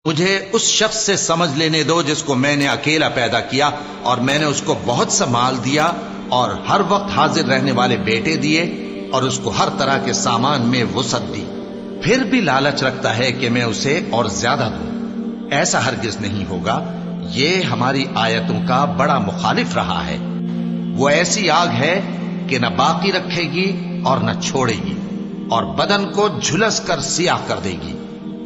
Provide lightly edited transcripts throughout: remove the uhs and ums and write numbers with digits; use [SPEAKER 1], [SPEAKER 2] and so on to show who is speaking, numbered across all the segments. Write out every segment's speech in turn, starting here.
[SPEAKER 1] مجھے اس شخص سے سمجھ لینے دو جس کو میں نے اکیلا پیدا کیا اور میں نے اس کو بہت سا مال دیا اور ہر وقت حاضر رہنے والے بیٹے دیے اور اس کو ہر طرح کے سامان میں وسعت دی، پھر بھی لالچ رکھتا ہے کہ میں اسے اور زیادہ دوں۔ ایسا ہرگز نہیں ہوگا، یہ ہماری آیتوں کا بڑا مخالف رہا ہے۔ وہ ایسی آگ ہے کہ نہ باقی رکھے گی اور نہ چھوڑے گی، اور بدن کو جھلس کر سیاہ کر دے گی۔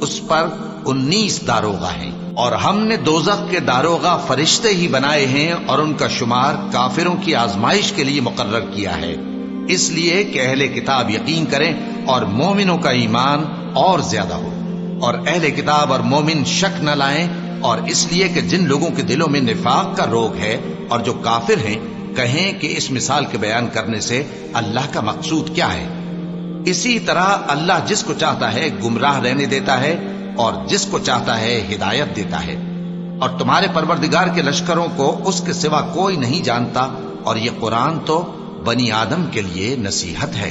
[SPEAKER 1] اس پر 19 داروغہ ہیں، اور ہم نے دوزخ کے داروغہ فرشتے ہی بنائے ہیں، اور ان کا شمار کافروں کی آزمائش کے لیے مقرر کیا ہے، اس لیے کہ اہل کتاب یقین کریں اور مومنوں کا ایمان اور زیادہ ہو، اور اہل کتاب اور مومن شک نہ لائیں، اور اس لیے کہ جن لوگوں کے دلوں میں نفاق کا روگ ہے اور جو کافر ہیں کہیں کہ اس مثال کے بیان کرنے سے اللہ کا مقصود کیا ہے۔ اسی طرح اللہ جس کو چاہتا ہے گمراہ رہنے دیتا ہے اور جس کو چاہتا ہے ہدایت دیتا ہے، اور تمہارے پروردگار کے لشکروں کو اس کے سوا کوئی نہیں جانتا، اور یہ قرآن تو بنی آدم کے لیے نصیحت ہے۔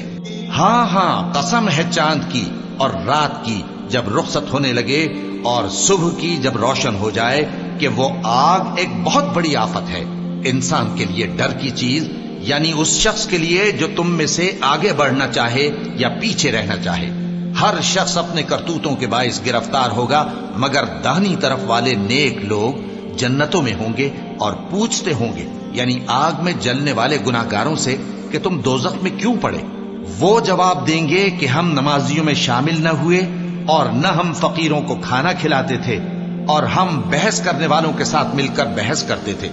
[SPEAKER 1] ہاں ہاں، قسم ہے چاند کی اور رات کی جب رخصت ہونے لگے، اور صبح کی جب روشن ہو جائے، کہ وہ آگ ایک بہت بڑی آفت ہے، انسان کے لیے ڈر کی چیز، یعنی اس شخص کے لیے جو تم میں سے آگے بڑھنا چاہے یا پیچھے رہنا چاہے۔ ہر شخص اپنے کرتوتوں کے باعث گرفتار ہوگا، مگر داہنی طرف والے نیک لوگ جنتوں میں ہوں گے اور پوچھتے ہوں گے، یعنی آگ میں جلنے والے گناہگاروں سے، کہ تم دوزخ میں کیوں پڑے؟ وہ جواب دیں گے کہ ہم نمازیوں میں شامل نہ ہوئے، اور نہ ہم فقیروں کو کھانا کھلاتے تھے، اور ہم بحث کرنے والوں کے ساتھ مل کر بحث کرتے تھے،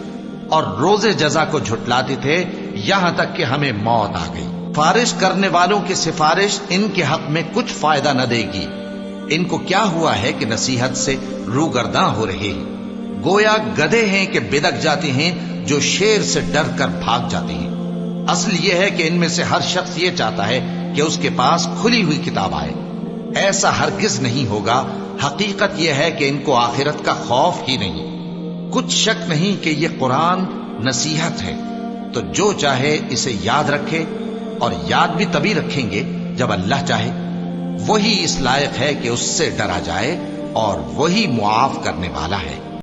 [SPEAKER 1] اور روز جزا کو جھٹلاتے تھے، یہاں تک کہ ہمیں موت آ گئی۔ سفارش کرنے والوں کی سفارش ان کے حق میں کچھ فائدہ نہ دے گی۔ ان کو کیا ہوا ہے کہ نصیحت سے روگرداں ہو رہے ہیں، گویا گدھے ہیں کہ بدک جاتے ہیں جو شیر سے ڈر کر بھاگ جاتے ہیں۔ اصل یہ ہے کہ ان میں سے ہر شخص یہ چاہتا ہے کہ اس کے پاس کھلی ہوئی کتاب آئے۔ ایسا ہرگز نہیں ہوگا، حقیقت یہ ہے کہ ان کو آخرت کا خوف ہی نہیں۔ کچھ شک نہیں کہ یہ قرآن نصیحت ہے، تو جو چاہے اسے یاد رکھے، اور یاد بھی تبھی رکھیں گے جب اللہ چاہے۔ وہی اس لائق ہے کہ اس سے ڈرا جائے، اور وہی معاف کرنے والا ہے۔